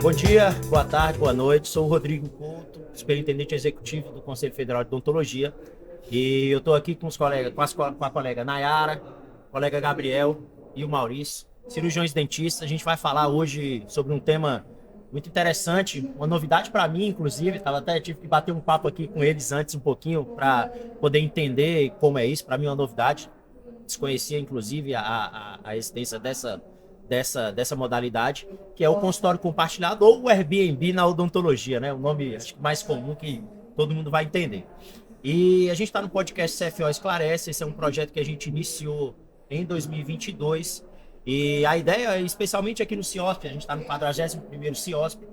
Bom dia, boa tarde, boa noite. Sou o Rodrigo Couto, superintendente executivo do Conselho Federal de Odontologia. E eu estou aqui com os colegas, com a colega Nayara, o colega Gabriel e o Maurício, cirurgiões dentistas. A gente vai falar hoje sobre um tema muito interessante, uma novidade para mim, inclusive. Tive que bater um papo aqui com eles antes um pouquinho para poder entender como é isso. Para mim é uma novidade. Desconhecia, inclusive, a existência dessa modalidade, que é o consultório compartilhado ou o Airbnb na odontologia, né? O nome acho que mais comum que todo mundo vai entender. E a gente está no podcast CFO Esclarece. Esse é um projeto que a gente iniciou em 2022 e a ideia, especialmente aqui no CIOSP, a gente está no 41º CIOSP,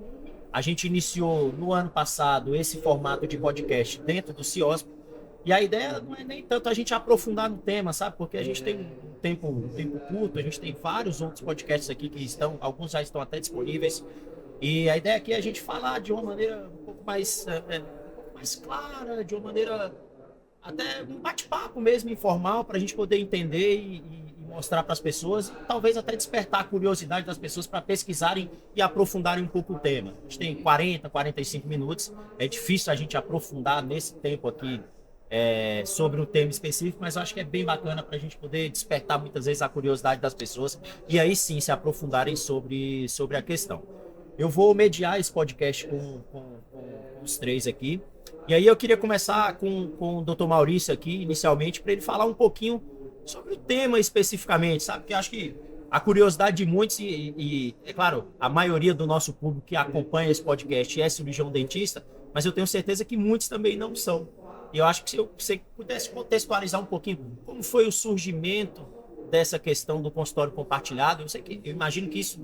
a gente iniciou no ano passado esse formato de podcast dentro do CIOSP. E a ideia não é nem tanto a gente aprofundar no tema, sabe? Porque a gente tem um tempo curto, a gente tem vários outros podcasts aqui que estão, alguns já estão até disponíveis. E a ideia aqui é a gente falar de uma maneira um pouco mais clara, de uma maneira até um bate-papo mesmo informal, para a gente poder entender e mostrar para as pessoas, e talvez até despertar a curiosidade das pessoas para pesquisarem e aprofundarem um pouco o tema. A gente tem 45 minutos, é difícil a gente aprofundar nesse tempo aqui sobre um tema específico, mas eu acho que é bem bacana para a gente poder despertar muitas vezes a curiosidade das pessoas e aí sim se aprofundarem sobre a questão. Eu vou mediar esse podcast com os três aqui. E aí eu queria começar com o Dr. Maurício aqui, inicialmente, para ele falar um pouquinho sobre o tema especificamente, sabe? Porque eu acho que a curiosidade de muitos, é claro, a maioria do nosso público que acompanha esse podcast é cirurgião dentista, mas eu tenho certeza que muitos também não são. E eu acho que se você pudesse contextualizar um pouquinho como foi o surgimento dessa questão do consultório compartilhado, eu imagino que isso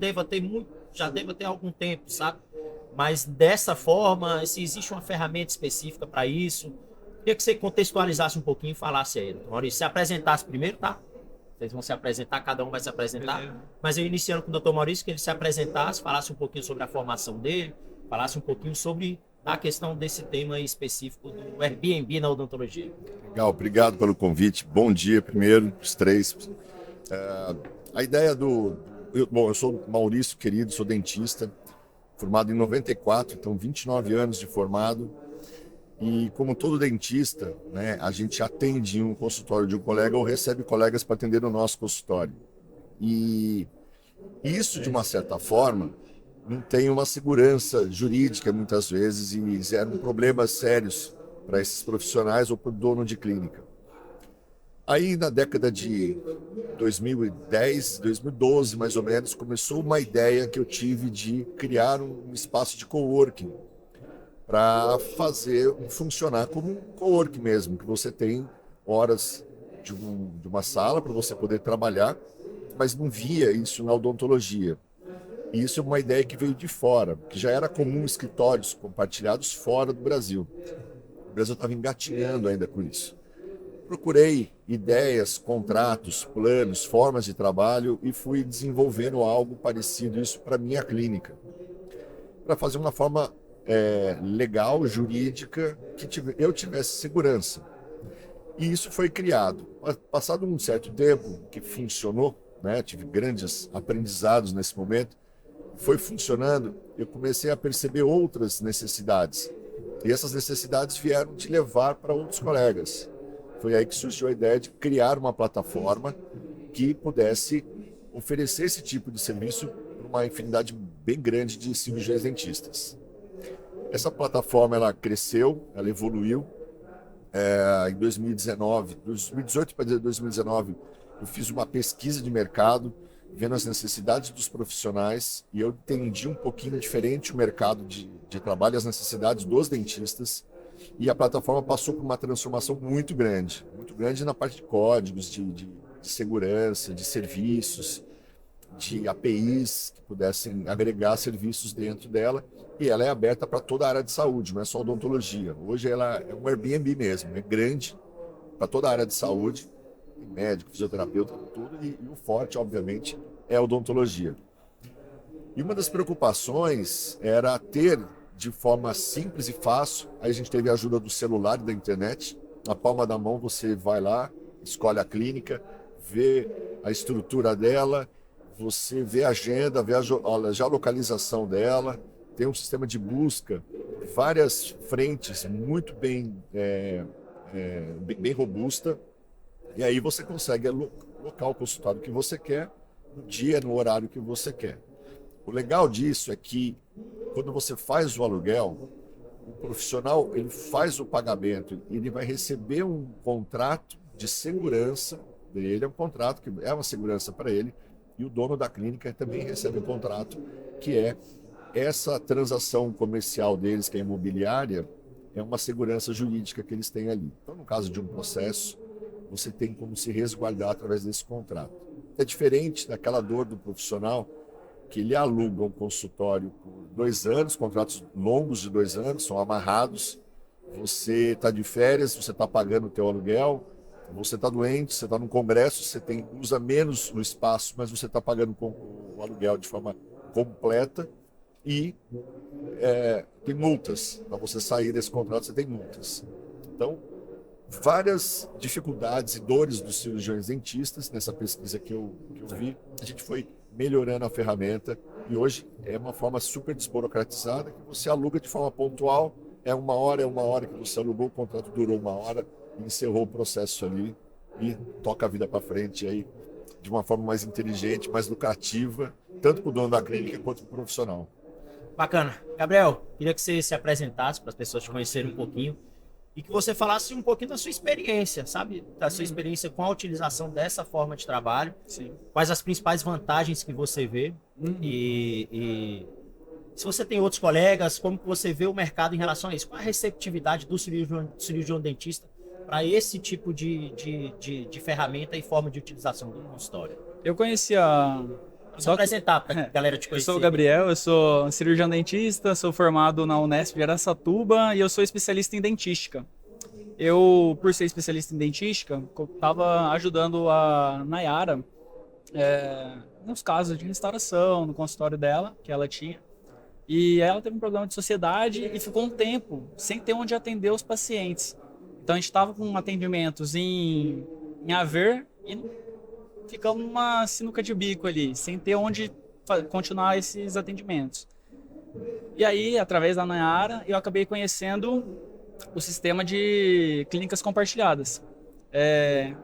já deva ter algum tempo, sabe? Mas dessa forma, se existe uma ferramenta específica para isso, queria que você contextualizasse um pouquinho e falasse aí. Maurício, se apresentasse primeiro, tá? Vocês vão se apresentar, cada um vai se apresentar. Beleza. Mas eu iniciando com o Dr. Maurício, que ele se apresentasse, falasse um pouquinho sobre a formação dele, falasse um pouquinho sobre a questão desse tema específico do Airbnb na odontologia. Legal, obrigado pelo convite. Bom dia primeiro, os três. A ideia eu sou Maurício, querido, sou dentista, formado em 94, então 29 anos de formado. E como todo dentista, né, a gente atende em um consultório de um colega ou recebe colegas para atender no nosso consultório. E isso, de uma certa forma, não tem uma segurança jurídica muitas vezes e geram problemas sérios para esses profissionais ou para o dono de clínica. Aí na década de 2010, 2012 mais ou menos, começou uma ideia que eu tive de criar um espaço de coworking para fazer funcionar como um coworking mesmo, que você tem horas de uma sala para você poder trabalhar, mas não via isso na odontologia. E isso é uma ideia que veio de fora, que já era comum escritórios compartilhados fora do Brasil. O Brasil estava engatinhando ainda com isso. Procurei ideias, contratos, planos, formas de trabalho e fui desenvolvendo algo parecido isso para minha clínica. Para fazer uma forma legal, jurídica, que eu tivesse segurança. E isso foi criado. Passado um certo tempo que funcionou, né, tive grandes aprendizados nesse momento, foi funcionando, eu comecei a perceber outras necessidades. E essas necessidades vieram te levar para outros colegas. Foi aí que surgiu a ideia de criar uma plataforma que pudesse oferecer esse tipo de serviço para uma infinidade bem grande de cirurgiões dentistas. Essa plataforma ela cresceu, ela evoluiu. Em 2018 para 2019, eu fiz uma pesquisa de mercado, vendo as necessidades dos profissionais, e eu entendi um pouquinho diferente o mercado de trabalho, as necessidades dos dentistas, e a plataforma passou por uma transformação muito grande na parte de códigos, de segurança, de serviços, de APIs que pudessem agregar serviços dentro dela, e ela é aberta para toda a área de saúde, não é só odontologia. Hoje ela é um Airbnb mesmo, é grande para toda a área de saúde, médico, fisioterapeuta, tudo, e o forte, obviamente, é a odontologia. E uma das preocupações era ter, de forma simples e fácil, aí a gente teve a ajuda do celular e da internet, na palma da mão você vai lá, escolhe a clínica, vê a estrutura dela, você vê a agenda, vê a localização dela, tem um sistema de busca, várias frentes muito bem robusta, e aí você consegue alocar o consultório que você quer, no dia, no horário que você quer. O legal disso é que, quando você faz o aluguel, o profissional ele faz o pagamento, ele vai receber um contrato de segurança dele, é um contrato que é uma segurança para ele, e o dono da clínica também recebe um contrato, que é essa transação comercial deles, que é imobiliária, é uma segurança jurídica que eles têm ali. Então, no caso de um processo, você tem como se resguardar através desse contrato. É diferente daquela dor do profissional, que ele aluga um consultório por 2 anos, contratos longos de 2 anos, são amarrados. Você está de férias, você está pagando o teu aluguel, você está doente, você está num congresso, usa menos o espaço, mas você está pagando o aluguel de forma completa e tem multas. Para você sair desse contrato, você tem multas. Então, várias dificuldades e dores dos cirurgiões dentistas, nessa pesquisa que eu vi, a gente foi melhorando a ferramenta e hoje é uma forma super desburocratizada que você aluga de forma pontual, é uma hora que você alugou, o contrato durou 1 hora, encerrou o processo ali e toca a vida para frente aí de uma forma mais inteligente, mais lucrativa, tanto para o dono da clínica quanto para o profissional. Bacana. Gabriel, queria que você se apresentasse para as pessoas te conhecerem um pouquinho e que você falasse um pouquinho da sua experiência, sabe? Da sua experiência com a utilização dessa forma de trabalho. Sim. Quais as principais vantagens que você vê e se você tem outros colegas, como que você vê o mercado em relação a isso? Qual a receptividade do cirurgião dentista para esse tipo de ferramenta e forma de utilização do consultório? Eu conheci a... Só apresentar para a galera te conhecer. Eu sou o Gabriel, eu sou cirurgião dentista, sou formado na Unesp de Araçatuba e eu sou especialista em dentística. Eu, por ser especialista em dentística, estava ajudando a Nayara nos casos de restauração, no consultório dela, que ela tinha. E ela teve um problema de sociedade e ficou um tempo sem ter onde atender os pacientes. Então a gente estava com atendimentos em haver e ficamos numa sinuca de bico ali, sem ter onde continuar esses atendimentos. E aí, através da Nayara, eu acabei conhecendo o sistema de clínicas compartilhadas.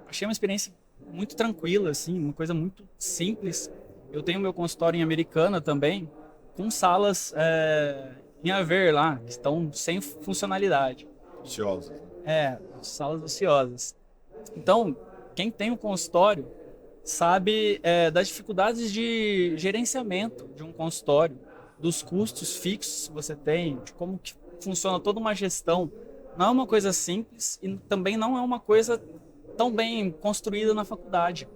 Achei uma experiência muito tranquila, assim, uma coisa muito simples. Eu tenho meu consultório em Americana também, com salas em haver lá, que estão sem funcionalidade. Ociosas. Salas ociosas. Então, quem tem um consultório sabe das dificuldades de gerenciamento de um consultório, dos custos fixos que você tem, de como que funciona toda uma gestão. Não é uma coisa simples e também não é uma coisa tão bem construída na faculdade.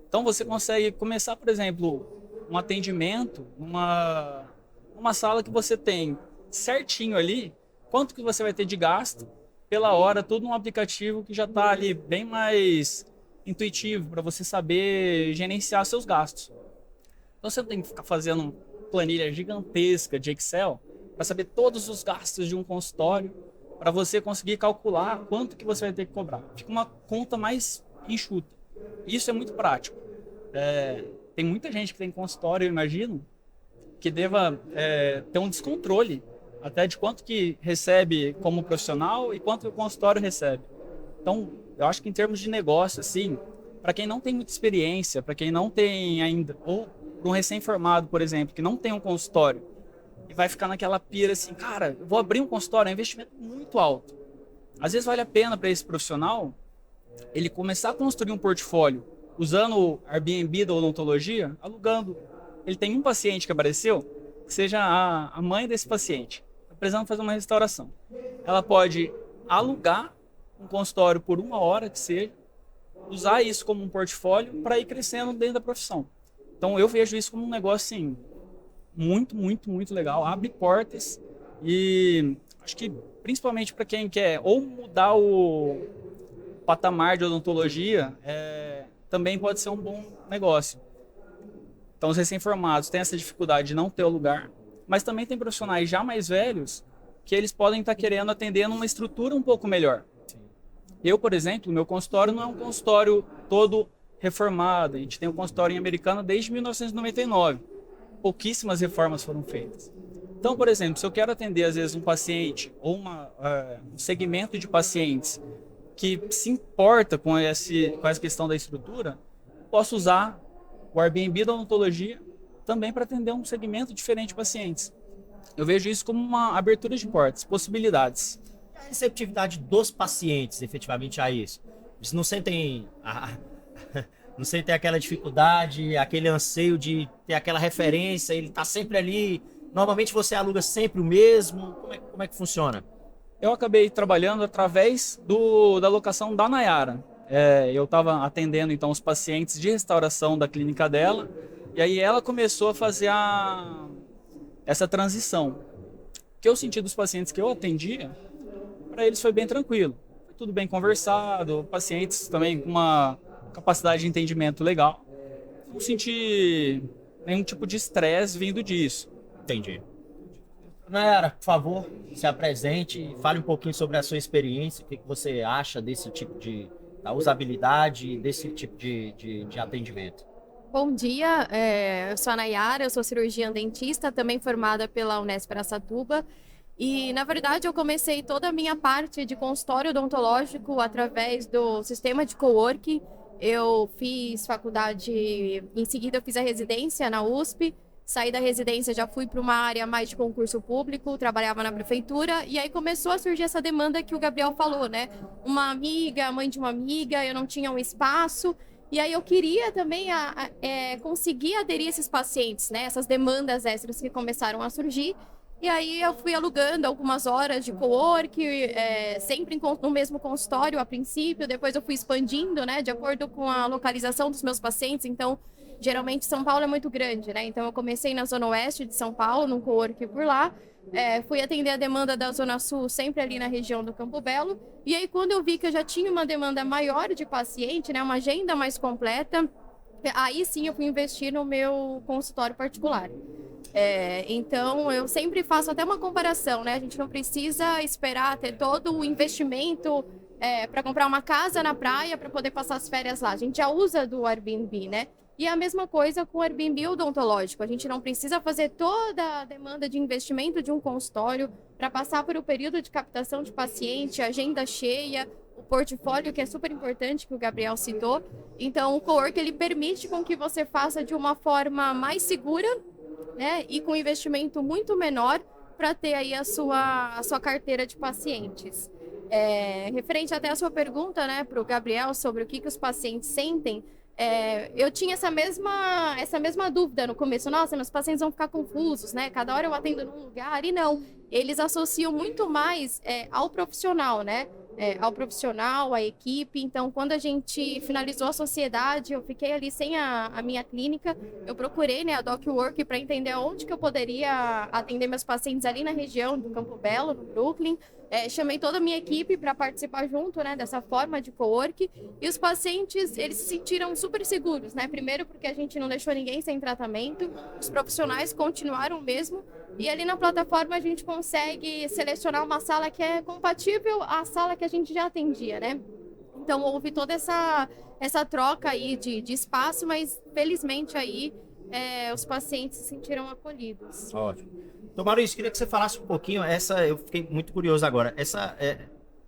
Então você consegue começar, por exemplo, um atendimento numa sala que você tem certinho ali, quanto que você vai ter de gasto pela hora, tudo num aplicativo que já está ali bem mais intuitivo para você saber gerenciar seus gastos. Então você não tem que ficar fazendo planilha gigantesca de Excel para saber todos os gastos de um consultório, para você conseguir calcular quanto que você vai ter que cobrar. Fica uma conta mais enxuta. Isso é muito prático. Tem muita gente que tem consultório, eu imagino, que deva ter um descontrole até de quanto que recebe como profissional e quanto que o consultório recebe. Então, eu acho que em termos de negócio, assim, para quem não tem muita experiência, para quem não tem ainda, ou para um recém-formado, por exemplo, que não tem um consultório e vai ficar naquela pira assim, cara, eu vou abrir um consultório, é um investimento muito alto. Às vezes vale a pena para esse profissional ele começar a construir um portfólio usando o Airbnb da odontologia, alugando. Ele tem um paciente que apareceu, que seja a mãe desse paciente, está precisando fazer uma restauração. Ela pode alugar um consultório por 1 hora que seja, usar isso como um portfólio para ir crescendo dentro da profissão. Então eu vejo isso como um negócio assim, muito, muito, muito legal, abre portas e acho que principalmente para quem quer ou mudar o patamar de odontologia, também pode ser um bom negócio. Então os recém-formados têm essa dificuldade de não ter o lugar, mas também tem profissionais já mais velhos que eles podem estar querendo atender numa estrutura um pouco melhor. Eu, por exemplo, meu consultório não é um consultório todo reformado. A gente tem um consultório em Americana desde 1999. pouquíssimas reformas foram feitas. Então, por exemplo, se eu quero atender, às vezes, um paciente ou um segmento de pacientes que se importa com essa questão da estrutura, posso usar o Airbnb da odontologia também para atender um segmento diferente de pacientes. Eu vejo isso como uma abertura de portas, possibilidades. A receptividade dos pacientes, efetivamente, a isso. Eles não sentem, não sentem aquela dificuldade, aquele anseio de ter aquela referência, ele está sempre ali. Normalmente você aluga sempre o mesmo. Como é que funciona? Eu acabei trabalhando através da locação da Nayara. Eu estava atendendo então os pacientes de restauração da clínica dela, e aí ela começou a fazer essa transição. O que eu senti dos pacientes que eu atendia, para eles foi bem tranquilo. Foi tudo bem conversado, pacientes também com uma capacidade de entendimento legal. Não senti nenhum tipo de estresse vindo disso. Entendi. Nayara, por favor, se apresente e fale um pouquinho sobre a sua experiência, o que você acha desse tipo da usabilidade, desse tipo de atendimento. Bom dia, eu sou a Nayara, eu sou cirurgiã dentista, também formada pela Unesp Araçatuba. E, na verdade, eu comecei toda a minha parte de consultório odontológico através do sistema de coworking. Eu fiz faculdade, em seguida eu fiz a residência na USP. Saí da residência, já fui para uma área mais de concurso público, trabalhava na prefeitura, e aí começou a surgir essa demanda que o Gabriel falou, né? Uma amiga, mãe de uma amiga, eu não tinha um espaço, e aí eu queria também conseguir aderir a esses pacientes, né? Essas demandas extras que começaram a surgir, e aí eu fui alugando algumas horas de cowork, sempre no mesmo consultório a princípio, depois eu fui expandindo, né? De acordo com a localização dos meus pacientes, então... Geralmente São Paulo é muito grande, né? Então eu comecei na Zona Oeste de São Paulo, num coworking por lá. Fui atender a demanda da Zona Sul, sempre ali na região do Campo Belo. E aí quando eu vi que eu já tinha uma demanda maior de paciente, né? Uma agenda mais completa, aí sim eu fui investir no meu consultório particular. Então eu sempre faço até uma comparação, né? A gente não precisa esperar ter todo o investimento para comprar uma casa na praia para poder passar as férias lá. A gente já usa do Airbnb, né? E a mesma coisa com o Airbnb odontológico. A gente não precisa fazer toda a demanda de investimento de um consultório para passar por o período de captação de paciente, agenda cheia, o portfólio, que é super importante, que o Gabriel citou. Então, o cowork, ele permite com que você faça de uma forma mais segura, né, e com investimento muito menor para ter aí a sua carteira de pacientes. Referente até a sua pergunta, né, para o Gabriel sobre o que os pacientes sentem, eu tinha essa mesma dúvida no começo. Nossa, meus pacientes vão ficar confusos, né? Cada hora eu atendo num lugar, e não. Eles associam muito mais ao profissional, né? Ao profissional, à equipe. Então, quando a gente finalizou a sociedade, eu fiquei ali sem a minha clínica. Eu procurei, né, a DocWork para entender onde que eu poderia atender meus pacientes ali na região do Campo Belo, no Brooklyn. Chamei toda a minha equipe para participar junto, né, dessa forma de cowork. E os pacientes, eles se sentiram super seguros, né? Primeiro porque a gente não deixou ninguém sem tratamento. Os profissionais continuaram mesmo. E ali na plataforma a gente consegue selecionar uma sala que é compatível à sala que a gente já atendia, né? Então houve toda essa troca aí de espaço, mas felizmente aí os pacientes se sentiram acolhidos. Ótimo. Então, Maurício, queria que você falasse um pouquinho, eu fiquei muito curioso agora,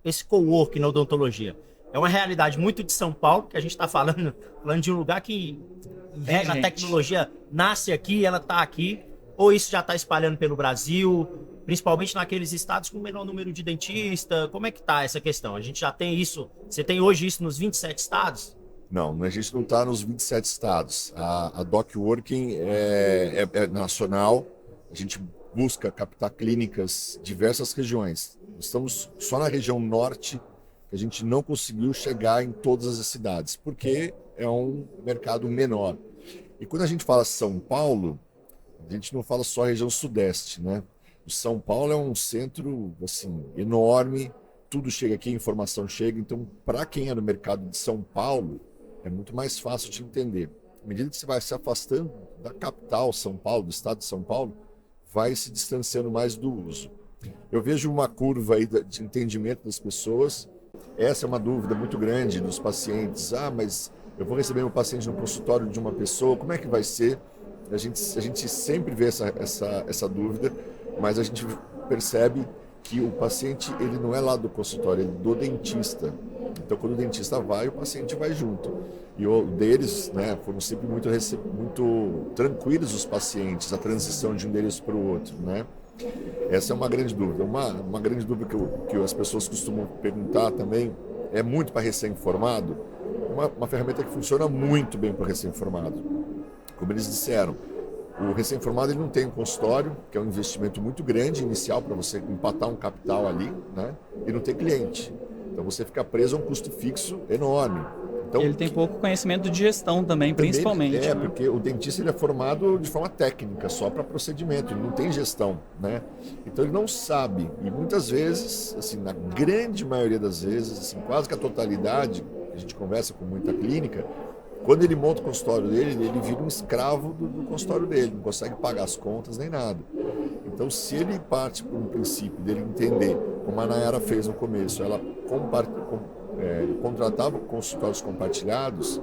esse coworking na odontologia, é uma realidade muito de São Paulo, que a gente está falando de um lugar que a tecnologia nasce aqui, ela está aqui, ou isso já está espalhando pelo Brasil, principalmente naqueles estados com menor número de dentistas? Como é que está essa questão? A gente já tem isso, você tem hoje isso nos 27 estados? Não, a gente não está nos 27 estados. A DocWorking é nacional, a gente busca captar clínicas em diversas regiões. Estamos só na região norte, que a gente não conseguiu chegar em todas as cidades, porque é um mercado menor. E quando a gente fala São Paulo, a gente não fala só a região sudeste, né? O São Paulo é um centro assim, enorme, tudo chega aqui, a informação chega. Então, para quem é do mercado de São Paulo, é muito mais fácil de entender. À medida que você vai se afastando da capital, São Paulo, do estado de São Paulo, vai se distanciando mais do uso. Eu vejo uma curva aí de entendimento das pessoas. Essa é uma dúvida muito grande dos pacientes. Mas eu vou receber meu paciente no consultório de uma pessoa, como é que vai ser? A gente sempre vê essa dúvida, mas a gente percebe que o paciente ele não é lá do consultório, ele é do dentista. Então, quando o dentista vai, o paciente vai junto. E o deles, né, foram sempre muito tranquilos os pacientes, a transição de um deles para o outro, né? Essa é uma grande dúvida. Uma grande dúvida que as pessoas costumam perguntar também é muito para recém-formado. Uma ferramenta que funciona muito bem para o recém-formado. Como eles disseram, o recém-formado ele não tem um consultório, que é um investimento muito grande inicial para você empatar um capital ali, né? E não tem cliente. Então você fica preso a um custo fixo enorme. Então, ele tem pouco conhecimento de gestão também, principalmente. É, porque o dentista ele é formado de forma técnica, só para procedimento, ele não tem gestão, né? Então ele não sabe, e muitas vezes, assim, na grande maioria das vezes, assim, quase que a totalidade, a gente conversa com muita clínica, quando ele monta o consultório dele, ele vira um escravo do consultório dele, não consegue pagar as contas nem nada. Então, se ele parte por um princípio dele entender, como a Nayara fez no começo, ela contratava consultórios compartilhados,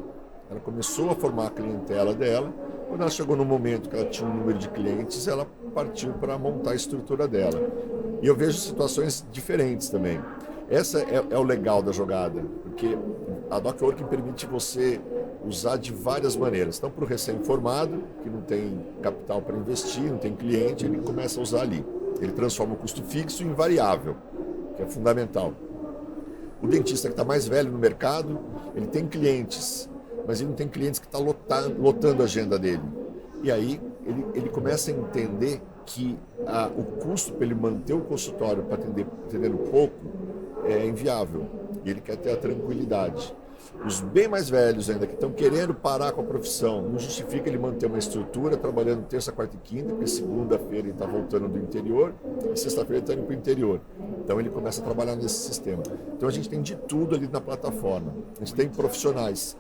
ela começou a formar a clientela dela. Quando ela chegou no momento que ela tinha um número de clientes, ela partiu para montar a estrutura dela. E eu vejo situações diferentes também. Essa é o legal da jogada, porque a DocWorking permite você usar de várias maneiras. Então, para o recém-formado, que não tem capital para investir, não tem cliente, ele começa a usar ali. Ele transforma o custo fixo em variável, que é fundamental. O dentista que está mais velho no mercado, ele tem clientes, mas ele não tem clientes que estão lotando a agenda dele. E aí ele começa a entender que o custo para ele manter o consultório para atendendo pouco é inviável. E ele quer ter a tranquilidade. Os bem mais velhos ainda, que estão querendo parar com a profissão, não justifica ele manter uma estrutura, trabalhando terça, quarta e quinta, porque segunda-feira ele está voltando do interior e sexta-feira ele está indo para o interior. Então ele começa a trabalhar nesse sistema. Então a gente tem de tudo ali na plataforma. A gente tem profissionais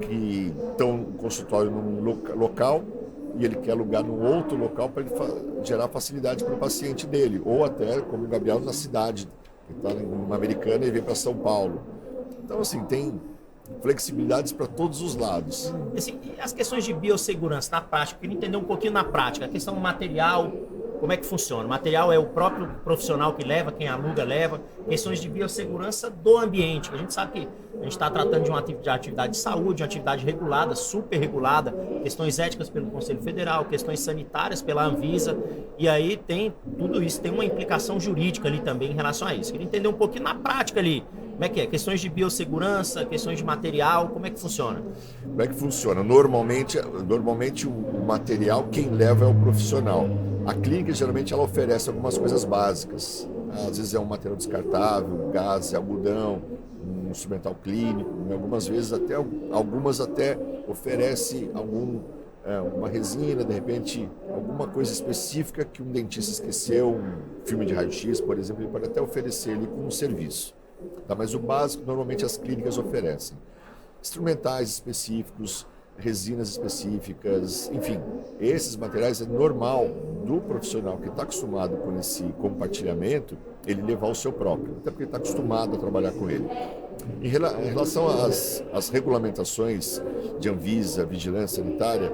que estão no consultório num local e ele quer alugar num outro local para ele gerar facilidade para o paciente dele, ou até, como o Gabriel, na cidade, que está numa Americana e vem para São Paulo. Então, assim, tem flexibilidades para todos os lados. Assim, e as questões de biossegurança na prática, eu queria entender um pouquinho na prática, a questão do material, como é que funciona? O material é o próprio profissional que leva, quem aluga leva, questões de biossegurança do ambiente. A gente sabe que a gente está tratando de uma atividade de saúde, de uma atividade regulada, super regulada, questões éticas pelo Conselho Federal, questões sanitárias pela Anvisa, e aí tem tudo isso, tem uma implicação jurídica ali também em relação a isso. Eu queria entender um pouquinho na prática ali, como é que é? Questões de biossegurança, questões de material, como é que funciona? Como é que funciona? Normalmente o material quem leva é o profissional. A clínica geralmente ela oferece algumas coisas básicas. Às vezes é um material descartável, gás, algodão, um instrumental clínico. Algumas até oferece uma resina, de repente alguma coisa específica que um dentista esqueceu, um filme de raio-x, por exemplo, ele pode até oferecer ali como um serviço. Tá? Mas o básico normalmente as clínicas oferecem. Instrumentais específicos, resinas específicas, enfim, esses materiais é normal do profissional que está acostumado com esse compartilhamento, ele levar o seu próprio, até porque ele está acostumado a trabalhar com ele. Em relação às regulamentações de Anvisa, vigilância sanitária,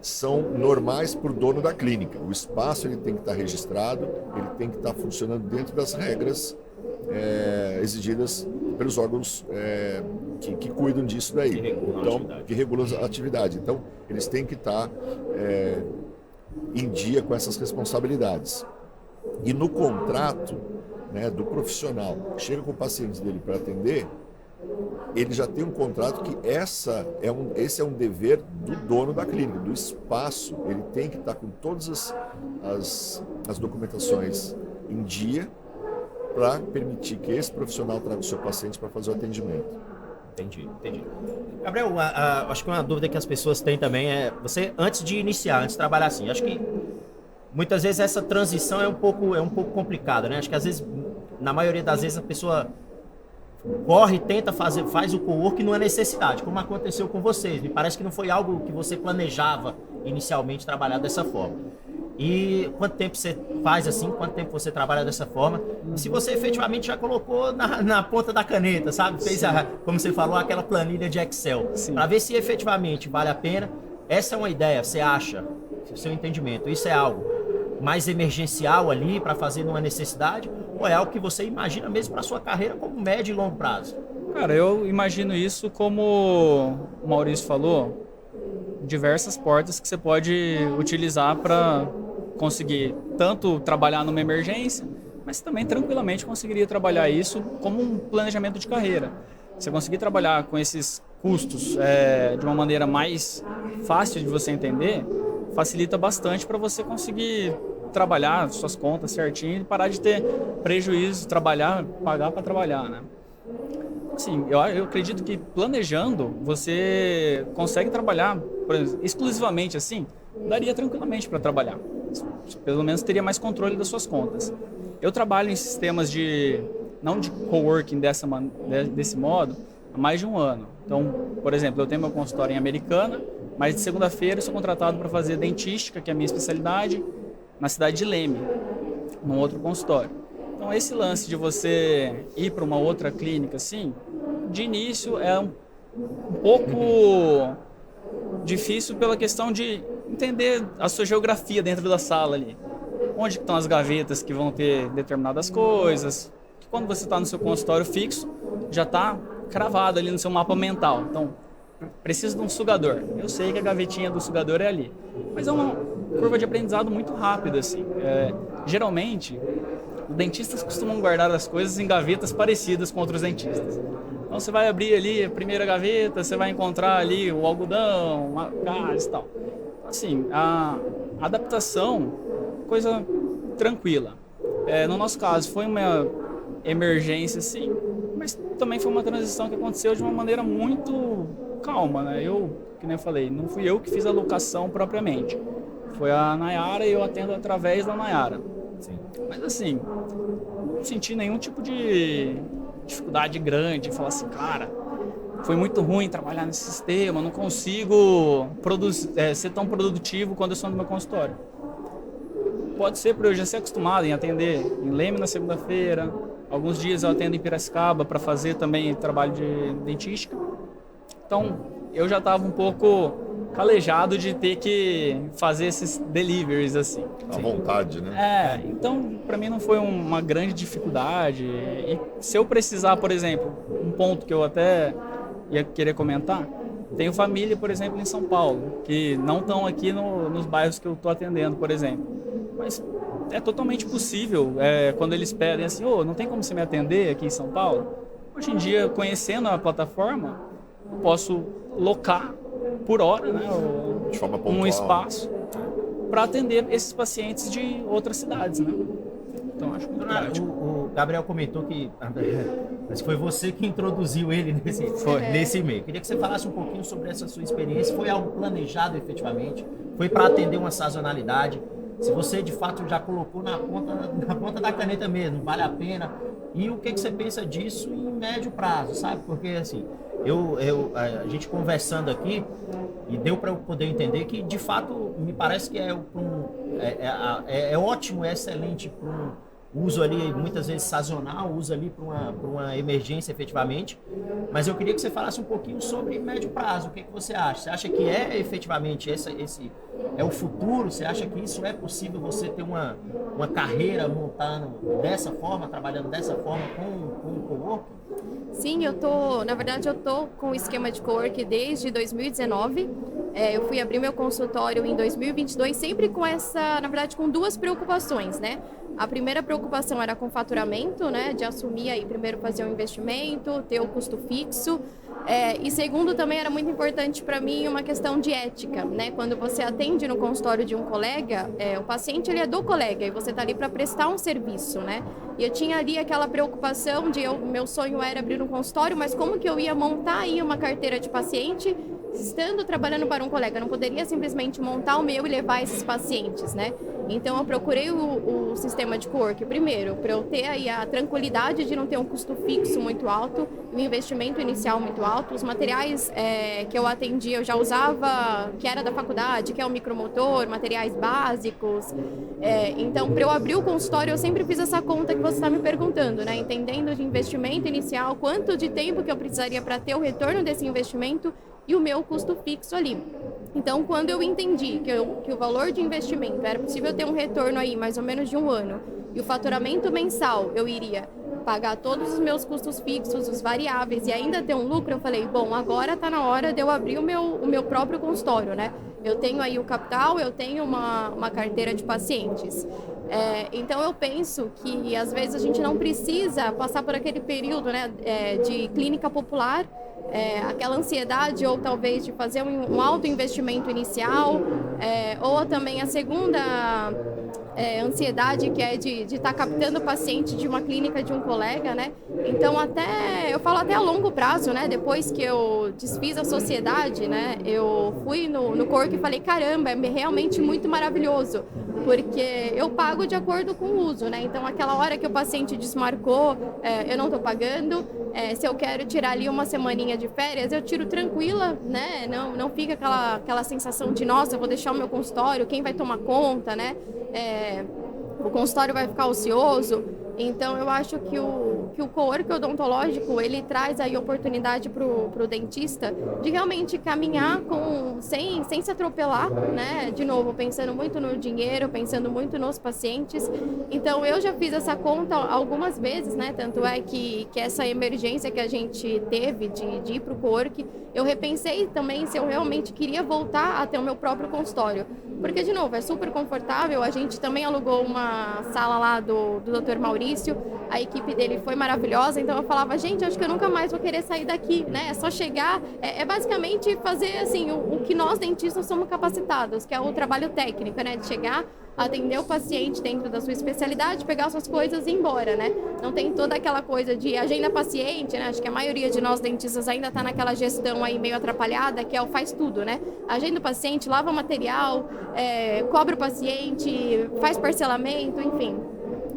são normais para o dono da clínica. O espaço ele tem que estar registrado, ele tem que estar funcionando dentro das regras exigidas pelos órgãos que cuidam disso daí, que regulam a atividade. Então, eles têm que estar em dia com essas responsabilidades. E no contrato, né, do profissional que chega com o paciente dele para atender, ele já tem um contrato que esse é um dever do dono da clínica, do espaço. Ele tem que estar com todas as documentações em dia para permitir que esse profissional traga o seu paciente para fazer o atendimento. Entendi. Gabriel, acho que uma dúvida que as pessoas têm também é, você, antes de trabalhar assim, acho que muitas vezes essa transição é um pouco complicada, né? Acho que às vezes, na maioria das vezes, a pessoa corre, tenta faz o co-work não é necessidade, como aconteceu com vocês. Me parece que não foi algo que você planejava inicialmente trabalhar dessa forma. E quanto tempo você faz assim, quanto tempo você trabalha dessa forma, e se você efetivamente já colocou na ponta da caneta, sabe? Fez, como você falou, aquela planilha de Excel, para ver se efetivamente vale a pena. Essa é uma ideia, você acha, seu entendimento, isso é algo mais emergencial ali para fazer numa necessidade, ou é algo que você imagina mesmo para sua carreira como médio e longo prazo? Cara, eu imagino isso como o Maurício falou, diversas portas que você pode utilizar para conseguir tanto trabalhar numa emergência, mas também tranquilamente conseguiria trabalhar isso como um planejamento de carreira. Você conseguir trabalhar com esses custos de uma maneira mais fácil de você entender, facilita bastante para você conseguir trabalhar suas contas certinho e parar de ter prejuízo, trabalhar, pagar para trabalhar, né? Assim, eu acredito que planejando você consegue trabalhar, por exemplo, exclusivamente assim, daria tranquilamente para trabalhar. Pelo menos teria mais controle das suas contas. Eu trabalho em sistemas não de coworking desse modo, há mais de um ano. Então, por exemplo, eu tenho meu consultório em Americana, mas de segunda-feira eu sou contratado para fazer dentística, que é a minha especialidade, na cidade de Leme, num outro consultório. Então, esse lance de você ir para uma outra clínica, assim, de início é um pouco difícil pela questão de entender a sua geografia dentro da sala ali. Onde estão as gavetas que vão ter determinadas coisas. Que quando você está no seu consultório fixo, já está cravado ali no seu mapa mental. Então, precisa de um sugador. Eu sei que a gavetinha do sugador é ali. Mas é uma curva de aprendizado muito rápida, assim. Geralmente, os dentistas costumam guardar as coisas em gavetas parecidas com outros dentistas. Então, você vai abrir ali a primeira gaveta, você vai encontrar ali o algodão, a gás e tal. Assim, a adaptação, coisa tranquila. No nosso caso, foi uma emergência, sim, mas também foi uma transição que aconteceu de uma maneira muito calma, né? Que nem eu falei, não fui eu que fiz a locação propriamente. Foi a Nayara e eu atendo através da Nayara. Sim. Mas assim, não senti nenhum tipo de dificuldade grande, falar assim, cara, foi muito ruim trabalhar nesse sistema, não consigo ser tão produtivo quando eu estou no meu consultório. Pode ser por eu já ser acostumado em atender em Leme na segunda-feira, alguns dias eu atendo em Piracicaba para fazer também trabalho de dentística. Então, eu já estava um pouco calejado de ter que fazer esses deliveries assim. À vontade, né? Então para mim não foi uma grande dificuldade. E se eu precisar, por exemplo, um ponto que eu até ia querer comentar, tenho família, por exemplo, em São Paulo, que não estão aqui nos bairros que eu estou atendendo, por exemplo. Mas é totalmente possível, quando eles pedem assim, não tem como você me atender aqui em São Paulo? Hoje em dia, conhecendo a plataforma, eu posso locar por hora, né, de forma pontual, um espaço para atender esses pacientes de outras cidades, né? Então, acho muito prático. O Gabriel comentou que foi você que introduziu ele nesse meio. Queria que você falasse um pouquinho sobre essa sua experiência. Foi algo planejado efetivamente? Foi para atender uma sazonalidade? Se você de fato já colocou na ponta da caneta mesmo, vale a pena? E o que você pensa disso em médio prazo, sabe? Porque assim, a gente conversando aqui, e deu para eu poder entender que de fato me parece que é ótimo, é excelente para um uso ali muitas vezes sazonal, uso ali para uma emergência efetivamente, mas eu queria que você falasse um pouquinho sobre médio prazo. O que você acha? Você acha que efetivamente esse é o futuro? Você acha que isso é possível, você ter uma carreira montando dessa forma, trabalhando dessa forma com o coworking? Sim, na verdade eu tô com o esquema de coworking desde 2019. Eu fui abrir meu consultório em 2022, sempre com duas preocupações, né? A primeira preocupação era com faturamento, né? De assumir aí, primeiro fazer um investimento, ter o custo fixo. E segundo, também era muito importante para mim uma questão de ética, né? Quando você atende no consultório de um colega, o paciente ele é do colega e você está ali para prestar um serviço, né? E eu tinha ali aquela preocupação meu sonho era abrir um consultório, mas como que eu ia montar aí uma carteira de paciente estando trabalhando para um colega? Eu não poderia simplesmente montar o meu e levar esses pacientes, né? Então eu procurei o sistema de coworking primeiro, para eu ter aí a tranquilidade de não ter um custo fixo muito alto, um investimento inicial muito alto. Os materiais que eu atendia eu já usava, que era da faculdade, que é o micromotor, materiais básicos. Então, para eu abrir o consultório, eu sempre fiz essa conta que você está me perguntando, né? Entendendo de investimento inicial, quanto de tempo que eu precisaria para ter o retorno desse investimento e o meu custo fixo ali. Então, quando eu entendi que o valor de investimento era possível ter um retorno aí mais ou menos de 1 ano, e o faturamento mensal eu iria pagar todos os meus custos fixos, os variáveis e ainda ter um lucro, eu falei, bom, agora está na hora de eu abrir o meu próprio consultório, né? Eu tenho aí o capital, eu tenho uma carteira de pacientes. Então eu penso que às vezes a gente não precisa passar por aquele período, né, de clínica popular, aquela ansiedade ou talvez de fazer um alto investimento inicial, ou também a segunda ansiedade, que é de estar captando o paciente de uma clínica de um colega, né? Então eu falo até a longo prazo, né? Depois que eu desfiz a sociedade, né? Eu fui no Cork e falei, caramba, é realmente muito maravilhoso, porque eu pago de acordo com o uso, né? Então aquela hora que o paciente desmarcou, eu não estou pagando. Se eu quero tirar ali uma semaninha de férias, eu tiro tranquila, né? Não fica aquela sensação de, nossa, eu vou deixar o meu consultório, quem vai tomar conta, né? O consultório vai ficar ocioso. Então eu acho que o cowork odontológico, ele traz aí oportunidade pro dentista de realmente caminhar sem se atropelar, né? De novo, pensando muito no dinheiro, pensando muito nos pacientes. Então eu já fiz essa conta algumas vezes, né? Tanto é que essa emergência que a gente teve de ir pro cowork, eu repensei também se eu realmente queria voltar a ter o meu próprio consultório. Porque, de novo, é super confortável. A gente também alugou uma sala lá do Dr. Maurício. A equipe dele foi maravilhosa. Então, eu falava, gente, acho que eu nunca mais vou querer sair daqui, né? É só chegar. É basicamente fazer, assim, o que nós dentistas somos capacitados, que é o trabalho técnico, né? De chegar, atender o paciente dentro da sua especialidade, pegar suas coisas e ir embora, né? Não tem toda aquela coisa de agenda paciente, né? Acho que a maioria de nós dentistas ainda está naquela gestão aí meio atrapalhada, que é o faz tudo, né? Agenda o paciente, lava o material, cobra o paciente, faz parcelamento, enfim.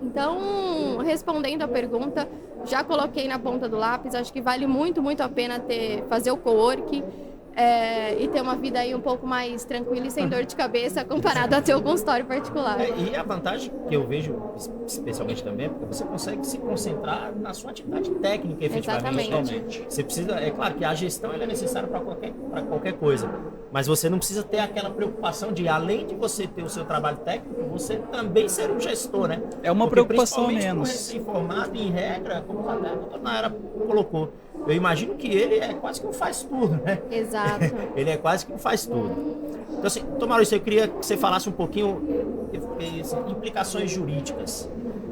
Então, respondendo a pergunta, já coloquei na ponta do lápis, acho que vale muito, muito a pena fazer o cowork. E ter uma vida aí um pouco mais tranquila e sem dor de cabeça comparado a ter um consultório particular. E a vantagem que eu vejo, especialmente também, é porque você consegue se concentrar na sua atividade técnica, efetivamente. Exatamente. Você precisa, é claro que a gestão ela é necessária para qualquer coisa, mas você não precisa ter aquela preocupação de, além de você ter o seu trabalho técnico, você também ser um gestor, né? É uma porque, preocupação menos. recém-formado, em regra, como a doutora Nayara colocou, eu imagino que ele é quase que um faz tudo, né? Exato. Ele é quase que um faz tudo. Então, assim, Maurício, eu queria que você falasse um pouquinho assim, implicações jurídicas.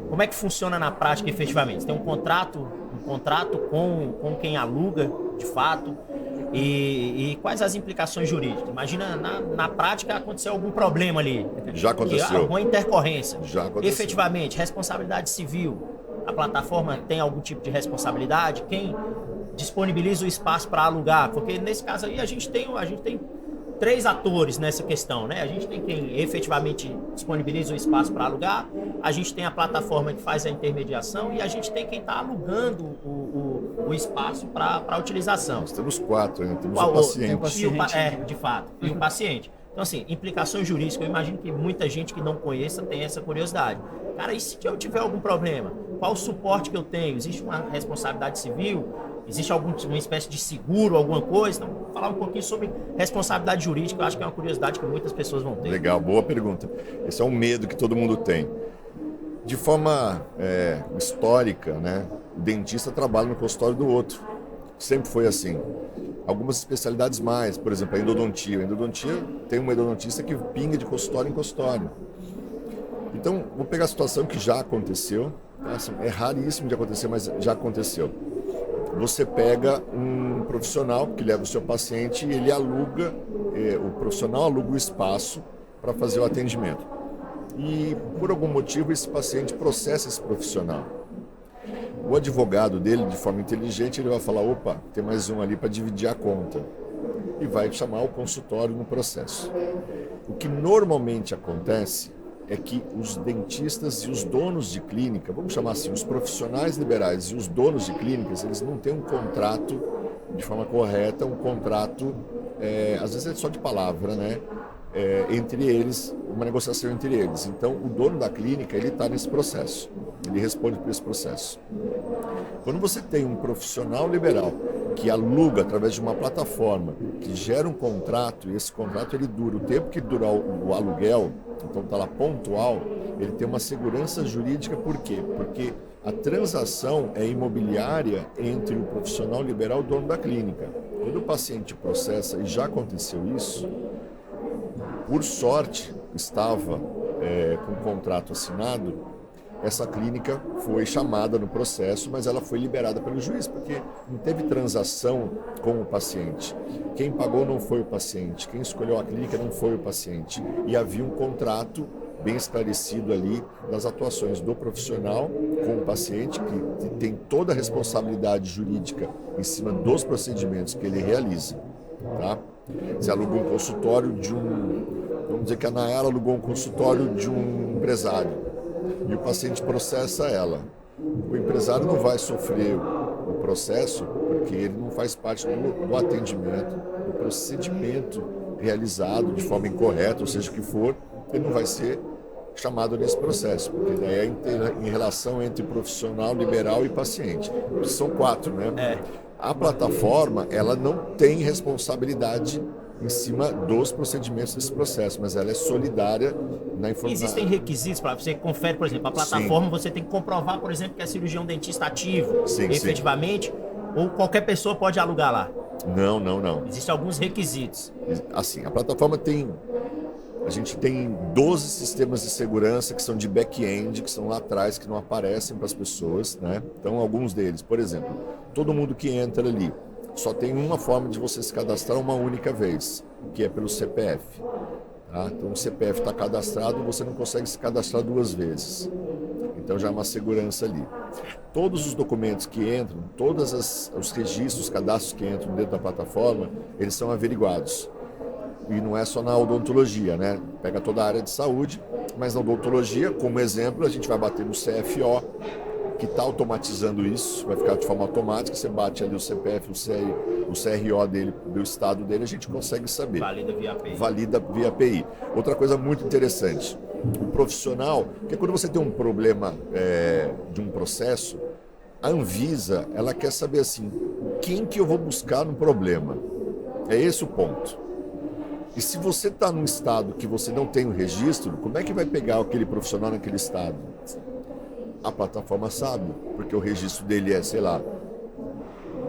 Como é que funciona na prática, efetivamente? Você tem um contrato com quem aluga, de fato, e quais as implicações jurídicas? Imagina, na prática, aconteceu algum problema ali. Já aconteceu. Alguma intercorrência. Já aconteceu. Efetivamente, responsabilidade civil. A plataforma tem algum tipo de responsabilidade? Quem disponibiliza o espaço para alugar? Porque nesse caso aí a gente tem 3 atores nessa questão, né? A gente tem quem efetivamente disponibiliza o espaço para alugar, a gente tem a plataforma que faz a intermediação e a gente tem quem está alugando o espaço para utilização. Nós temos 4, né? Temos o paciente. De fato, e o paciente. Então, assim, implicações jurídicas, eu imagino que muita gente que não conheça tem essa curiosidade. Cara, e se eu tiver algum problema? Qual o suporte que eu tenho? Existe uma responsabilidade civil? Existe uma espécie de seguro, alguma coisa? Então, vou falar um pouquinho sobre responsabilidade jurídica, eu acho que é uma curiosidade que muitas pessoas vão ter. Legal, boa pergunta. Esse é um medo que todo mundo tem. De forma histórica, né? O dentista trabalha no consultório do outro. Sempre foi assim. Algumas especialidades mais, por exemplo, a endodontia. A endodontia tem uma endodontista que pinga de consultório em consultório. Então, vou pegar a situação que já aconteceu. Assim, é raríssimo de acontecer, mas já aconteceu. Você pega um profissional que leva o seu paciente e ele aluga, o profissional aluga o espaço para fazer o atendimento. E, por algum motivo, esse paciente processa esse profissional. O advogado dele, de forma inteligente, ele vai falar, opa, tem mais um ali para dividir a conta. E vai chamar o consultório no processo. O que normalmente acontece é que os dentistas e os donos de clínica, vamos chamar assim, os profissionais liberais e os donos de clínicas, eles não têm um contrato de forma correta, um contrato, às vezes é só de palavra, né? Entre eles, uma negociação entre eles. Então, o dono da clínica, ele está nesse processo, ele responde por esse processo. Quando você tem um profissional liberal que aluga através de uma plataforma que gera um contrato, e esse contrato ele dura o tempo que durar o aluguel, então está lá pontual, ele tem uma segurança jurídica. Por quê? Porque a transação é imobiliária entre o profissional liberal e o dono da clínica. Quando o paciente processa, e já aconteceu isso, por sorte estava com o contrato assinado, essa clínica foi chamada no processo, mas ela foi liberada pelo juiz, porque não teve transação com o paciente. Quem pagou não foi o paciente, quem escolheu a clínica não foi o paciente. E havia um contrato bem esclarecido ali das atuações do profissional com o paciente, que tem toda a responsabilidade jurídica em cima dos procedimentos que ele realiza. Tá? Você alugou um consultório vamos dizer que a Nayara alugou um consultório de um empresário, e o paciente processa ela. O empresário não vai sofrer o processo porque ele não faz parte do atendimento, do procedimento realizado de forma incorreta, ou seja o que for, ele não vai ser chamado nesse processo, porque daí é em relação entre profissional, liberal e paciente. São 4, né? A plataforma, ela não tem responsabilidade em cima dos procedimentos desse processo, mas ela é solidária na informação. Existem requisitos para você confere, por exemplo, a plataforma, você tem que comprovar, por exemplo, que é cirurgião dentista ativo, efetivamente, ou qualquer pessoa pode alugar lá? Não. Existem alguns requisitos. Assim, a plataforma a gente tem 12 sistemas de segurança que são de back-end, que são lá atrás, que não aparecem para as pessoas, né? Então, alguns deles, por exemplo, todo mundo que entra ali, só tem uma forma de você se cadastrar uma única vez, que é pelo CPF. Tá? Então, o CPF está cadastrado, você não consegue se cadastrar 2 vezes. Então, já é uma segurança ali. Todos os documentos que entram, todos os registros, os cadastros que entram dentro da plataforma, eles são averiguados. E não é só na odontologia, né? Pega toda a área de saúde, mas na odontologia, como exemplo, a gente vai bater no CFO, que está automatizando isso, vai ficar de forma automática, você bate ali o CPF, o CRO dele, do estado dele, a gente consegue saber. Valida via API. Valida via API. Outra coisa muito interessante, o profissional, porque quando você tem um problema de um processo, a Anvisa, ela quer saber assim, quem que eu vou buscar no problema? É esse o ponto. E se você está num estado que você não tem o registro, como é que vai pegar aquele profissional naquele estado? A plataforma sabe, porque o registro dele é, sei lá,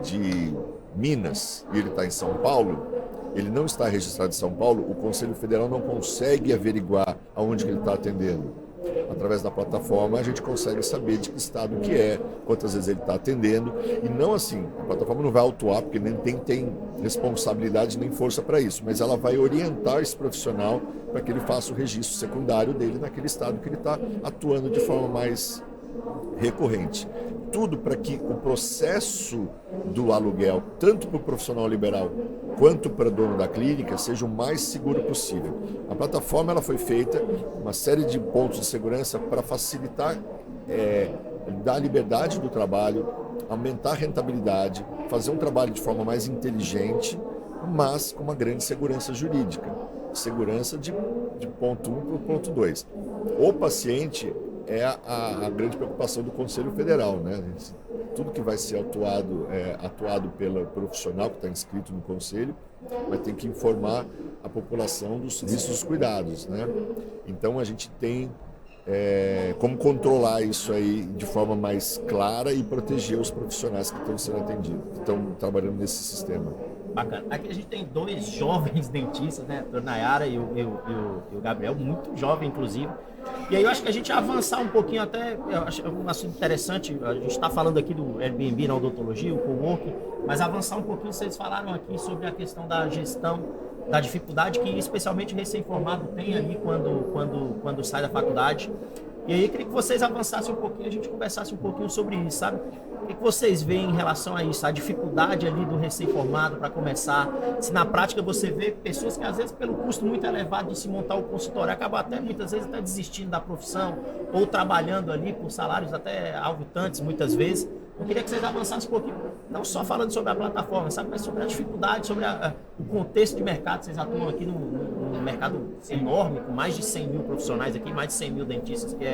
de Minas e ele está em São Paulo, ele não está registrado em São Paulo, o Conselho Federal não consegue averiguar aonde que ele está atendendo. Através da plataforma a gente consegue saber de que estado que é, quantas vezes ele está atendendo, e não assim, a plataforma não vai autuar porque nem tem responsabilidade nem força para isso, mas ela vai orientar esse profissional para que ele faça o registro secundário dele naquele estado que ele está atuando de forma mais recorrente. Tudo para que o processo do aluguel, tanto para o profissional liberal quanto para o dono da clínica, seja o mais seguro possível. A plataforma ela foi feita, uma série de pontos de segurança para facilitar, dar liberdade do trabalho, aumentar a rentabilidade, fazer um trabalho de forma mais inteligente, mas com uma grande segurança jurídica. Segurança de ponto 1 para o ponto 2. O paciente é a grande preocupação do Conselho Federal, né? Tudo que vai ser atuado pelo profissional que está inscrito no Conselho, vai ter que informar a população dos riscos dos cuidados, né? Então a gente tem como controlar isso aí de forma mais clara e proteger os profissionais que estão sendo atendidos, que estão trabalhando nesse sistema. Bacana. Aqui a gente tem 2 jovens dentistas, né? A Nayara e o Gabriel, muito jovem, inclusive. E aí eu acho que a gente avançar um pouquinho até, eu acho um assunto interessante, a gente está falando aqui do Airbnb na odontologia, o coworking, mas avançar um pouquinho, vocês falaram aqui sobre a questão da gestão, da dificuldade que especialmente o recém-formado tem ali quando sai da faculdade. E aí eu queria que vocês avançassem um pouquinho, a gente conversasse um pouquinho sobre isso, sabe? O que vocês veem em relação a isso, a dificuldade ali do recém-formado para começar? Se na prática você vê pessoas que às vezes pelo custo muito elevado de se montar o consultório, acabam até muitas vezes até desistindo da profissão ou trabalhando ali por salários até alvitantes muitas vezes. Eu queria que vocês avançassem um pouquinho, não só falando sobre a plataforma, sabe, mas sobre a dificuldade, sobre o contexto de mercado. Vocês atuam aqui no um mercado enorme, com mais de 100 mil profissionais aqui, mais de 100 mil dentistas, que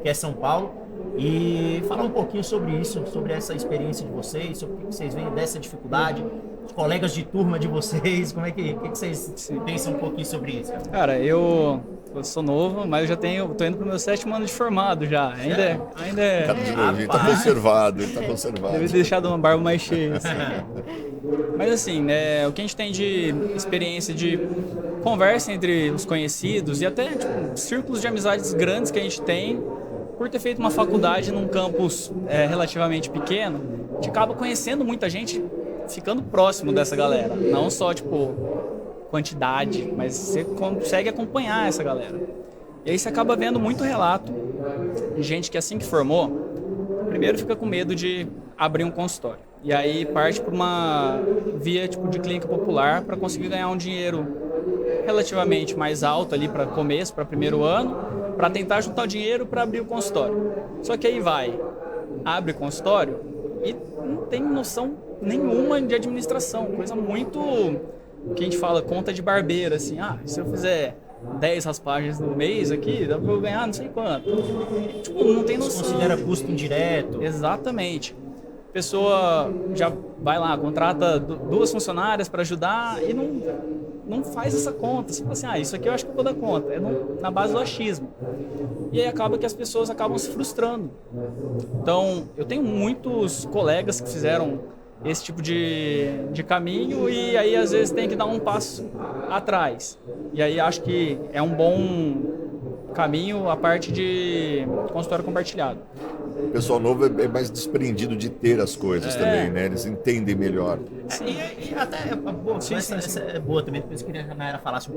é São Paulo. E falar um pouquinho sobre isso, sobre essa experiência de vocês, sobre o que vocês veem dessa dificuldade, os colegas de turma de vocês, como é que vocês pensam um pouquinho sobre isso? Cara, eu sou novo, mas eu tô indo pro meu 7º ano de formado já. Ainda é. Cara de novinho, tá conservado, ele tá conservado. Deve ter deixado uma barba mais cheia. Assim. Mas assim, o que a gente tem de experiência de conversa entre os conhecidos e até tipo, círculos de amizades grandes que a gente tem, por ter feito uma faculdade num campus relativamente pequeno, a gente acaba conhecendo muita gente, ficando próximo dessa galera. Não só, tipo, quantidade, mas você consegue acompanhar essa galera. E aí você acaba vendo muito relato de gente que assim que formou, primeiro fica com medo de abrir um consultório. E aí parte por uma via tipo de clínica popular para conseguir ganhar um dinheiro relativamente mais alto ali para começo, para primeiro ano, para tentar juntar o dinheiro para abrir o consultório. Só que aí abre consultório e não tem noção nenhuma de administração, coisa muito que a gente fala conta de barbeiro, assim, se eu fizer 10 raspagens no mês aqui, dá pra eu ganhar não sei quanto. Tipo, não tem noção. Você considera custo indireto. Exatamente. A pessoa já vai lá, contrata 2 funcionárias para ajudar e não faz essa conta. Você fala assim, isso aqui eu acho que eu vou dar conta. É na base do achismo. E aí acaba que as pessoas acabam se frustrando. Então, eu tenho muitos colegas que fizeram esse tipo de caminho e aí às vezes tem que dar um passo atrás. E aí acho que é um bom caminho a parte de consultório compartilhado. O pessoal novo é mais desprendido de ter as coisas também, né? Eles entendem melhor. E até é boa, essa é boa também, depois eu queria que a Nayara falasse um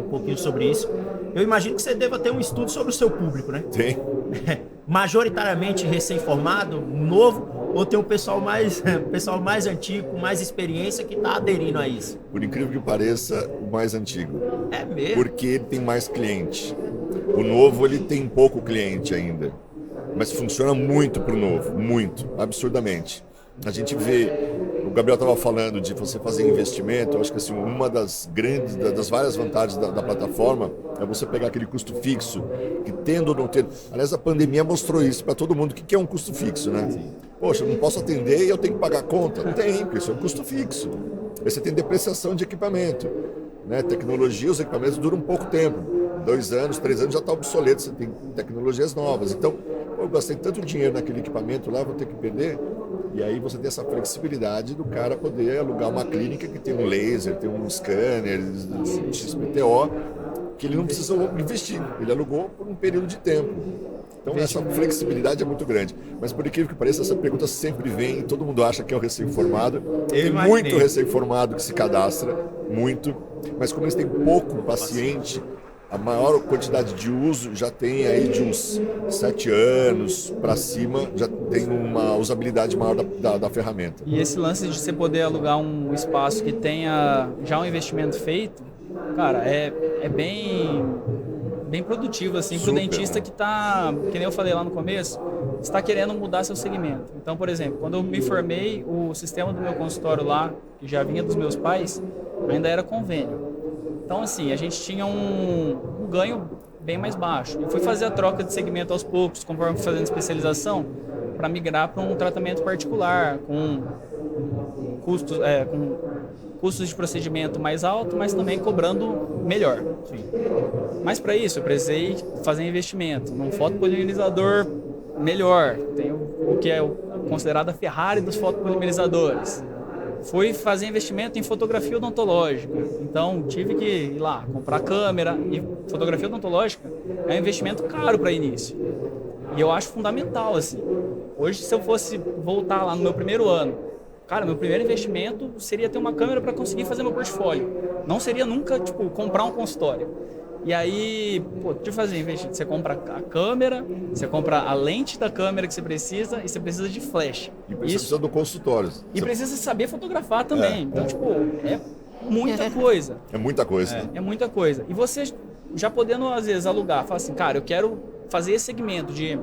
pouquinho sobre isso. Eu imagino que você deva ter um estudo sobre o seu público, né? Tem. Majoritariamente recém-formado, novo, ou tem um pessoal mais antigo, com mais experiência que está aderindo a isso? Por incrível que pareça, o mais antigo. É mesmo? Porque ele tem mais cliente. O novo, ele tem pouco cliente ainda. Mas funciona muito para o novo, muito, absurdamente. A gente vê, o Gabriel estava falando de você fazer investimento, eu acho que assim, uma das várias vantagens da plataforma é você pegar aquele custo fixo, que tendo ou não tendo... Aliás, a pandemia mostrou isso para todo mundo. O que é um custo fixo, né? Poxa, eu não posso atender e eu tenho que pagar a conta? Não tem, porque isso é um custo fixo. Aí você tem depreciação de equipamento. Né? Tecnologia, os equipamentos duram um pouco tempo. 2 anos, 3 anos já está obsoleto, você tem tecnologias novas. Então, eu gastei tanto dinheiro naquele equipamento lá, vou ter que perder. E aí você tem essa flexibilidade do cara poder alugar uma clínica que tem um laser, tem um scanner, XPTO, que ele não precisa investir, ele alugou por um período de tempo. Então essa flexibilidade é muito grande. Mas por incrível que pareça, essa pergunta sempre vem e todo mundo acha que é o recém-formado. Tem muito recém-formado que se cadastra, muito. Mas como eles têm pouco paciente, a maior quantidade de uso já tem aí de uns 7 anos para cima, já tem uma usabilidade maior da ferramenta. E esse lance de você poder alugar um espaço que tenha já um investimento feito, cara, é bem produtivo assim para o dentista que está, que nem eu falei lá no começo, está querendo mudar seu segmento. Então, por exemplo, quando eu me formei, o sistema do meu consultório lá, que já vinha dos meus pais, ainda era convênio. Então, assim, a gente tinha um ganho bem mais baixo. Eu fui fazer a troca de segmento aos poucos, conforme fui fazendo especialização, para migrar para um tratamento particular, com custos de procedimento mais alto, mas também cobrando melhor. Sim. Mas para isso, eu precisei fazer investimento num fotopolimerizador melhor. Tem o que é considerado a Ferrari dos fotopolimerizadores. Fui fazer investimento em fotografia odontológica, então tive que ir lá, comprar câmera, e fotografia odontológica é um investimento caro para início, e eu acho fundamental, assim. Hoje, se eu fosse voltar lá no meu primeiro ano, cara, meu primeiro investimento seria ter uma câmera para conseguir fazer meu portfólio, não seria nunca, tipo, comprar um consultório. E aí, deixa eu fazer investimento. Você compra a câmera, você compra a lente da câmera que você precisa e você precisa de flash. E precisa do consultório. E precisa saber fotografar também. Então, tipo, é muita coisa. É muita coisa. É muita coisa. E você já podendo, às vezes, alugar, fala assim, cara, eu quero fazer esse segmento de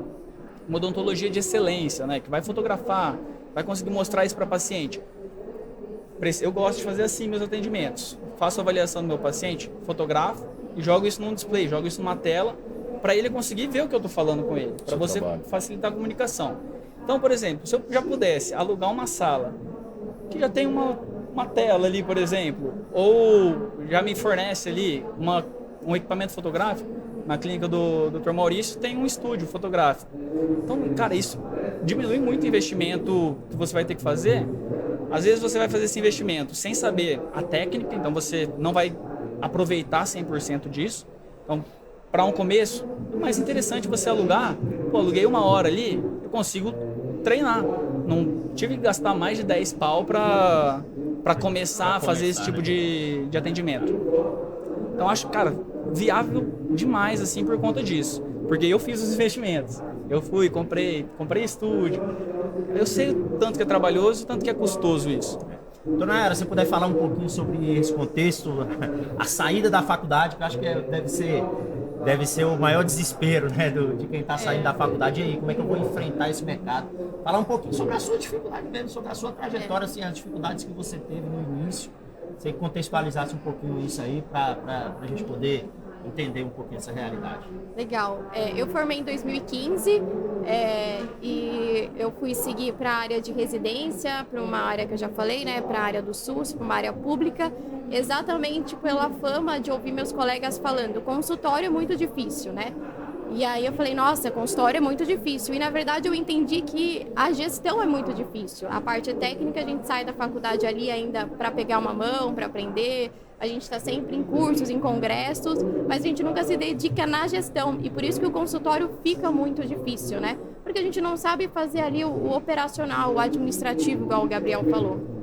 uma odontologia de excelência, né? Que vai fotografar, vai conseguir mostrar isso para paciente. Eu gosto de fazer assim meus atendimentos. Faço a avaliação do meu paciente, fotografo, e jogo isso num display, jogo isso numa tela, para ele conseguir ver o que eu estou falando com ele, para você facilitar a comunicação. Então, por exemplo, se eu já pudesse alugar uma sala que já tem uma tela ali, por exemplo, ou já me fornece ali um equipamento fotográfico, na clínica do Dr. Maurício tem um estúdio fotográfico. Então, cara, isso diminui muito o investimento que você vai ter que fazer. Às vezes você vai fazer esse investimento sem saber a técnica, então você não vai aproveitar 100% disso. Então, para um começo, é mais interessante você alugar. Pô, aluguei 1 hora ali, eu consigo treinar. Não tive que gastar mais de 10 pau para começar a fazer esse tipo de atendimento. Então, acho, cara, viável demais, assim, por conta disso. Porque eu fiz os investimentos. Eu fui, comprei estúdio. Eu sei o tanto que é trabalhoso e o tanto que é custoso isso. Dona Nayara, se você puder falar um pouquinho sobre esse contexto, a saída da faculdade, que eu acho que deve ser o maior desespero, né, de quem está saindo da faculdade. E aí, como é que eu vou enfrentar esse mercado? Falar um pouquinho sobre a sua dificuldade mesmo, sobre a sua trajetória, assim, as dificuldades que você teve no início. Você contextualizasse um pouquinho isso aí para a gente poder entender um pouquinho essa realidade. Legal. Eu formei em 2015 e eu fui seguir para a área de residência, para uma área que eu já falei, né, para a área do SUS, para uma área pública, exatamente pela fama de ouvir meus colegas falando, consultório é muito difícil, né? E aí eu falei, nossa, consultório é muito difícil. E na verdade eu entendi que a gestão é muito difícil. A parte técnica a gente sai da faculdade ali ainda para pegar uma mão, para aprender. A gente está sempre em cursos, em congressos, mas a gente nunca se dedica na gestão. E por isso que o consultório fica muito difícil, né? Porque a gente não sabe fazer ali o operacional, o administrativo, igual o Gabriel falou.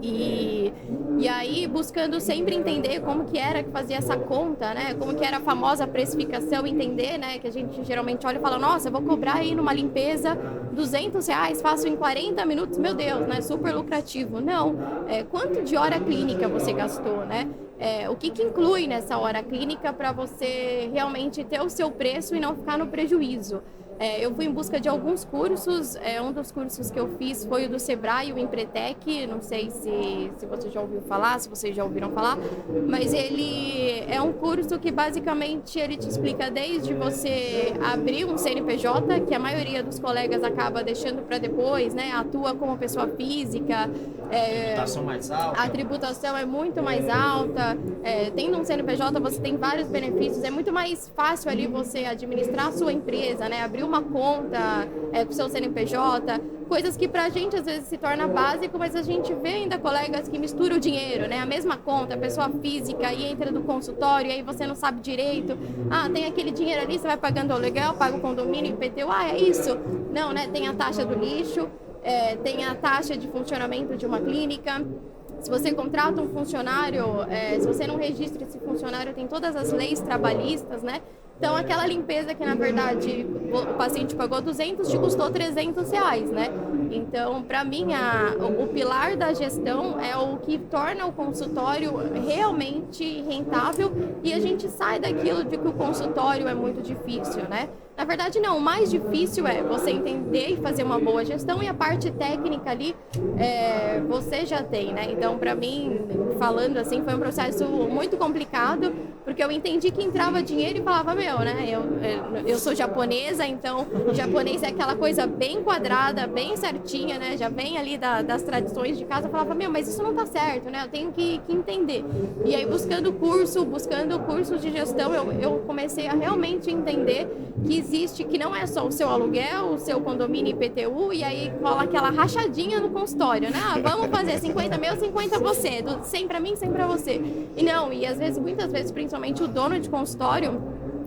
E aí, buscando sempre entender como que era que fazia essa conta, né? Como que era a famosa precificação, entender, né? Que a gente geralmente olha e fala, nossa, eu vou cobrar aí numa limpeza R$200, faço em 40 minutos, meu Deus, né? Super lucrativo. Não, quanto de hora clínica você gastou, né? O que inclui nessa hora clínica para você realmente ter o seu preço e não ficar no prejuízo? Eu fui em busca de alguns cursos, um dos cursos que eu fiz foi o do Sebrae, o Empretec, não sei se você já ouviu falar, se vocês já ouviram falar, mas ele é um curso que basicamente ele te explica desde você abrir um CNPJ, que a maioria dos colegas acaba deixando para depois, né, atua como pessoa física, Tributação mais alta. A tributação é muito mais alta, tendo um CNPJ você tem vários benefícios, é muito mais fácil ali você administrar a sua empresa, né, abrir uma conta com o seu CNPJ, coisas que pra gente às vezes se torna básico, mas a gente vê ainda colegas que misturam o dinheiro, né, a mesma conta, pessoa física, e entra do consultório, e aí você não sabe direito, tem aquele dinheiro ali, você vai pagando o aluguel, paga o condomínio, IPTU, é isso? Não, né, tem a taxa do lixo, tem a taxa de funcionamento de uma clínica. Se você contrata um funcionário, se você não registra esse funcionário, tem todas as leis trabalhistas, né? Então, aquela limpeza que, na verdade, o paciente pagou 200, te custou 300 reais, né? Então, para mim, o pilar da gestão é o que torna o consultório realmente rentável e a gente sai daquilo de que o consultório é muito difícil, né? Na verdade, não. O mais difícil é você entender e fazer uma boa gestão e a parte técnica ali você já tem, né? Então, para mim, falando assim, foi um processo muito complicado, porque eu entendi que entrava dinheiro e falava, meu, né? Eu sou japonesa, então japonês é aquela coisa bem quadrada, bem certinha, né? Já vem ali das tradições de casa. Eu falava, meu, mas isso não tá certo, né? Eu tenho que entender. E aí, buscando cursos de gestão, eu comecei a realmente entender que existe, que não é só o seu aluguel, o seu condomínio IPTU, e aí rola aquela rachadinha no consultório, né? Vamos fazer 50 meu, 50 você, 100 pra mim, 100 pra você. E não, e às vezes, muitas vezes, principalmente o dono de consultório,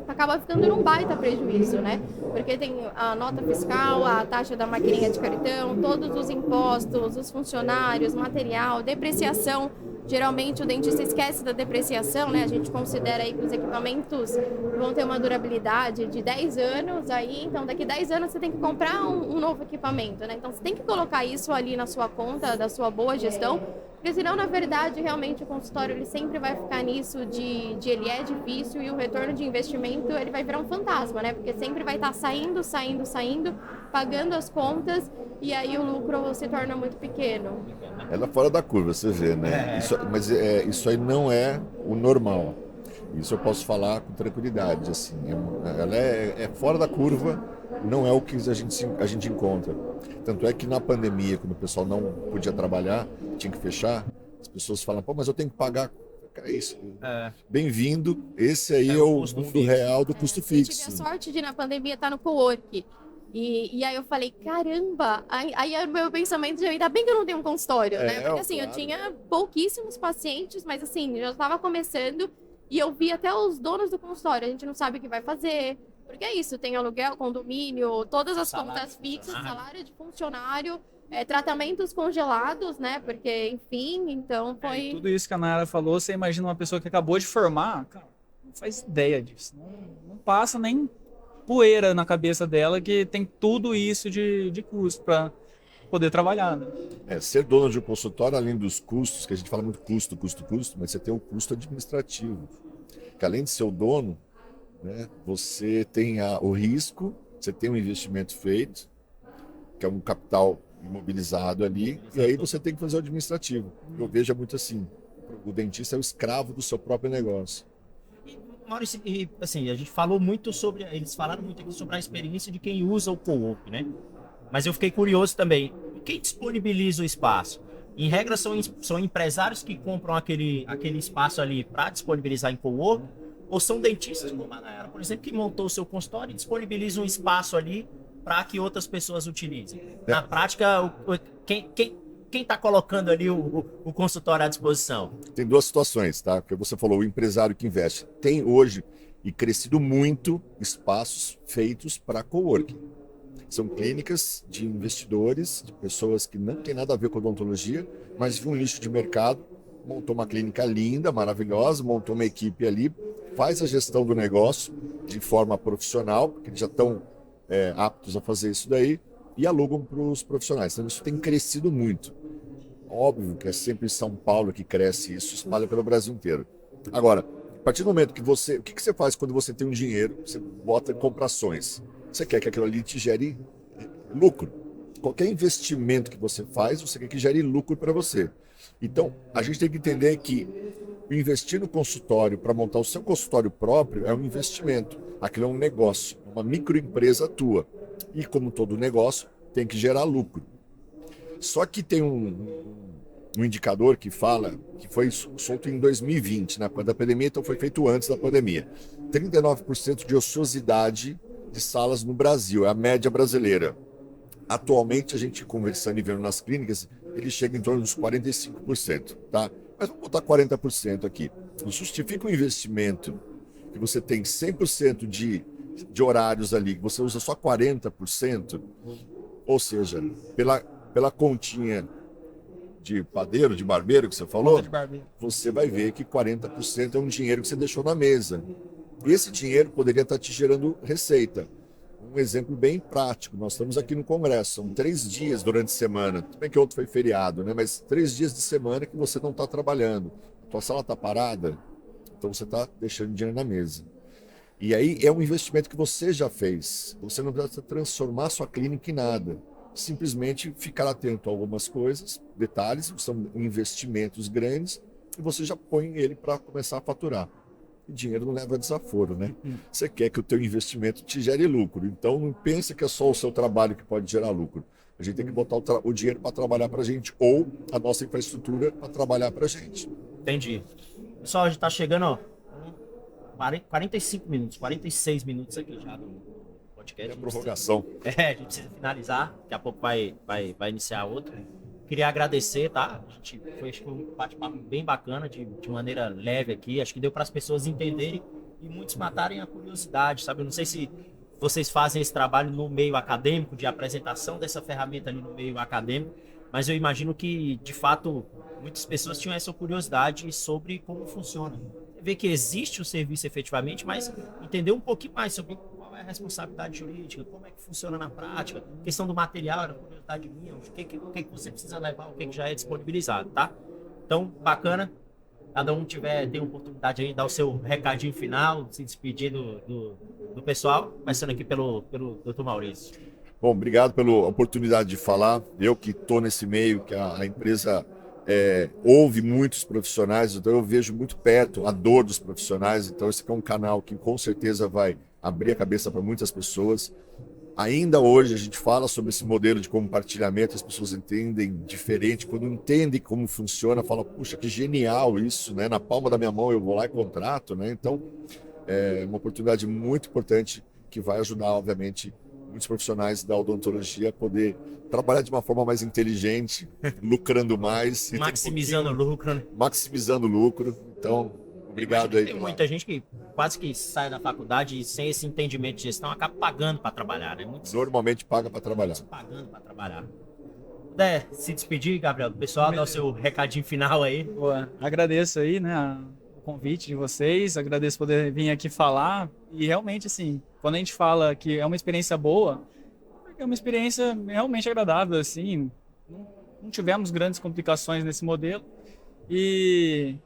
acaba ficando num baita prejuízo, né? Porque tem a nota fiscal, a taxa da maquininha de cartão, todos os impostos, os funcionários, material, depreciação. Geralmente o dentista esquece da depreciação, né? A gente considera aí que os equipamentos vão ter uma durabilidade de 10 anos, aí, então daqui 10 anos você tem que comprar um novo equipamento, né? Então você tem que colocar isso ali na sua conta da sua boa gestão, porque senão, na verdade, realmente o consultório ele sempre vai ficar nisso de ele é difícil e o retorno de investimento ele vai virar um fantasma, né? Porque sempre vai estar saindo, pagando as contas e aí o lucro se torna muito pequeno. Ela fora da curva, você vê, né? Mas isso aí não é o normal. Isso eu posso falar com tranquilidade. Assim, ela é fora da curva, não é o que a gente encontra. Tanto é que na pandemia, quando o pessoal não podia trabalhar, tinha que fechar, as pessoas falam, pô, mas eu tenho que pagar. É isso. Bem-vindo, esse aí é o mundo real do custo fixo. Eu tive a sorte de, na pandemia, estar no cowork. E aí eu falei, caramba, aí o meu pensamento de ainda bem que eu não tenho um consultório, né? Porque assim, claro. eu tinha pouquíssimos pacientes, mas assim, já estava começando e eu vi até os donos do consultório, a gente não sabe o que vai fazer, porque é isso, tem aluguel, condomínio, todas as contas fixas, salário de funcionário, tratamentos congelados, né? Porque, enfim, então foi... Tudo isso que a Nayara falou, você imagina uma pessoa que acabou de formar, cara, não faz ideia disso, não passa nem poeira na cabeça dela que tem tudo isso de custo para poder trabalhar, né? Ser dono de um consultório, além dos custos, que a gente fala muito custo, mas você tem o custo administrativo. Que além de ser o dono, né, você tem o risco, você tem um investimento feito, que é um capital imobilizado ali, e aí você tem que fazer o administrativo. Eu vejo muito assim, o dentista é o escravo do seu próprio negócio. Maurício, e assim, a gente falou muito sobre, eles falaram muito aqui sobre a experiência de quem usa o co-work, né? Mas eu fiquei curioso também, quem disponibiliza o espaço? Em regra, são empresários que compram aquele espaço ali para disponibilizar em co-work, ou são dentistas como a Nayara, por exemplo, que montou o seu consultório e disponibiliza um espaço ali para que outras pessoas utilizem. Na prática, quem está colocando ali o consultório à disposição? Tem duas situações, tá? Porque você falou, o empresário que investe. Tem hoje, e crescido muito, espaços feitos para coworking. São clínicas de investidores, de pessoas que não tem nada a ver com odontologia, mas viu um nicho de mercado, montou uma clínica linda, maravilhosa, montou uma equipe ali, faz a gestão do negócio de forma profissional, porque eles já estão aptos a fazer isso daí, e alugam para os profissionais. Então isso tem crescido muito. Óbvio que é sempre em São Paulo que cresce isso, espalha pelo Brasil inteiro. Agora, a partir do momento que você... O que você faz quando você tem um dinheiro, você bota em compra ações? Você quer que aquilo ali te gere lucro. Qualquer investimento que você faz, você quer que gere lucro para você. Então, a gente tem que entender que investir no consultório para montar o seu consultório próprio é um investimento. Aquilo é um negócio, uma microempresa tua. E como todo negócio, tem que gerar lucro. Só que tem um indicador que fala, que foi solto em 2020, na pandemia, então foi feito antes da pandemia. 39% de ociosidade de salas no Brasil, é a média brasileira. Atualmente, a gente conversando e vendo nas clínicas, ele chega em torno dos 45%, tá? Mas vamos botar 40% aqui. Não justifica um investimento que você tem 100% de horários ali, que você usa só 40%, ou seja, pela continha de padeiro, de barbeiro que você falou, você vai ver que 40% é um dinheiro que você deixou na mesa. E esse dinheiro poderia estar te gerando receita. Um exemplo bem prático, nós estamos aqui no Congresso, são 3 dias durante a semana, tudo bem que outro foi feriado, né? Mas 3 dias de semana que você não está trabalhando. A tua sala está parada, então você está deixando dinheiro na mesa. E aí é um investimento que você já fez. Você não precisa transformar sua clínica em nada. Simplesmente ficar atento a algumas coisas, detalhes, são investimentos grandes, e você já põe ele para começar a faturar. E dinheiro não leva desaforo, né? Você quer que o teu investimento te gere lucro. Então não pense que é só o seu trabalho que pode gerar lucro. A gente tem que botar o dinheiro para trabalhar para a gente ou a nossa infraestrutura para trabalhar para a gente. Entendi. Pessoal, a gente está chegando, ó, 45 minutos, 46 minutos aqui já do podcast. É a prorrogação. A gente precisa finalizar, daqui a pouco vai iniciar outro. Queria agradecer, tá? Acho que foi um bate-papo bem bacana, de maneira leve aqui. Acho que deu para as pessoas entenderem e muitos matarem a curiosidade, sabe? Eu não sei se vocês fazem esse trabalho no meio acadêmico, de apresentação dessa ferramenta ali no meio acadêmico, mas eu imagino que, de fato, muitas pessoas tinham essa curiosidade sobre como funciona. Ver que existe o serviço efetivamente, mas entender um pouquinho mais sobre qual é a responsabilidade jurídica, como é que funciona na prática, questão do material, era curiosidade minha, o que você precisa levar, o que já é disponibilizado, tá? Então, bacana. Cada um tem oportunidade aí de dar o seu recadinho final, se despedir do pessoal, começando aqui pelo Dr. Maurício. Bom, obrigado pela oportunidade de falar. Eu que estou nesse meio, que a empresa ouve muitos profissionais, então eu vejo muito perto a dor dos profissionais, então esse aqui é um canal que com certeza vai abrir a cabeça para muitas pessoas. Ainda hoje a gente fala sobre esse modelo de compartilhamento, as pessoas entendem diferente, quando entendem como funciona, falam, puxa, que genial isso, né? Na palma da minha mão eu vou lá e contrato, né? Então, é uma oportunidade muito importante que vai ajudar, obviamente, muitos profissionais da odontologia a poder trabalhar de uma forma mais inteligente, lucrando mais. Maximizando o lucro, né? Maximizando o lucro. Então, obrigado aí. Tem muita gente que quase que sai da faculdade e sem esse entendimento de gestão acaba pagando para trabalhar, né? Muitos Normalmente paga para trabalhar. pagando para trabalhar. Puder se despedir, Gabriel, do pessoal, dar o seu recadinho final aí. Boa. Agradeço aí, né, o convite de vocês, agradeço poder vir aqui falar e realmente, assim, quando a gente fala que é uma experiência boa, é uma experiência realmente agradável, assim, não tivemos grandes complicações nesse modelo e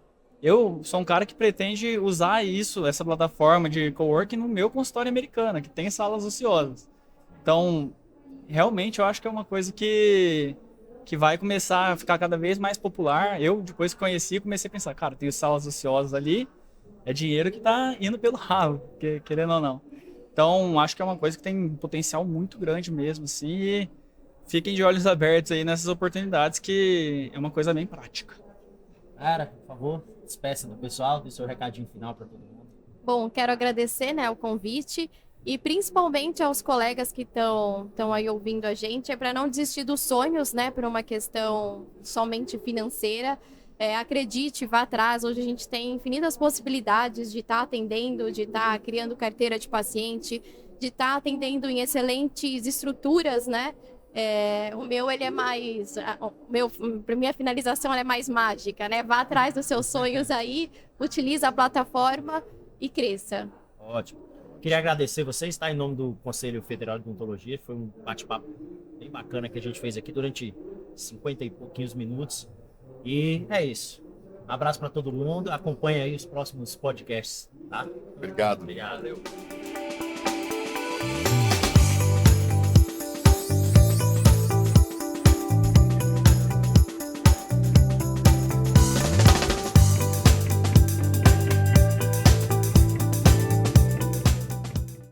eu sou um cara que pretende usar essa plataforma de coworking no meu consultório americano, que tem salas ociosas. Então, realmente eu acho que é uma coisa que vai começar a ficar cada vez mais popular. Eu, depois que conheci, comecei a pensar, cara, tem salas ociosas ali, é dinheiro que tá indo pelo ralo, querendo ou não. Então, acho que é uma coisa que tem um potencial muito grande mesmo, assim, e fiquem de olhos abertos aí nessas oportunidades, que é uma coisa bem prática. Cara, por favor, despeça do pessoal, dê seu recadinho final para todo mundo. Bom, quero agradecer, né, o convite e principalmente aos colegas que estão aí ouvindo a gente, é para não desistir dos sonhos, né, por uma questão somente financeira. Acredite, vá atrás. Hoje a gente tem infinitas possibilidades de estar atendendo, de estar criando carteira de paciente, de estar atendendo em excelentes estruturas, né? O meu, ele é mais... Para minha finalização, ela é mais mágica, né? Vá atrás dos seus sonhos aí, utilize a plataforma e cresça. Ótimo. Queria agradecer vocês, tá? Em nome do Conselho Federal de Odontologia. Foi um bate-papo bem bacana que a gente fez aqui durante 50 e pouquinhos minutos. E é isso. Um abraço para todo mundo. Acompanhe aí os próximos podcasts, tá? Obrigado. Obrigado.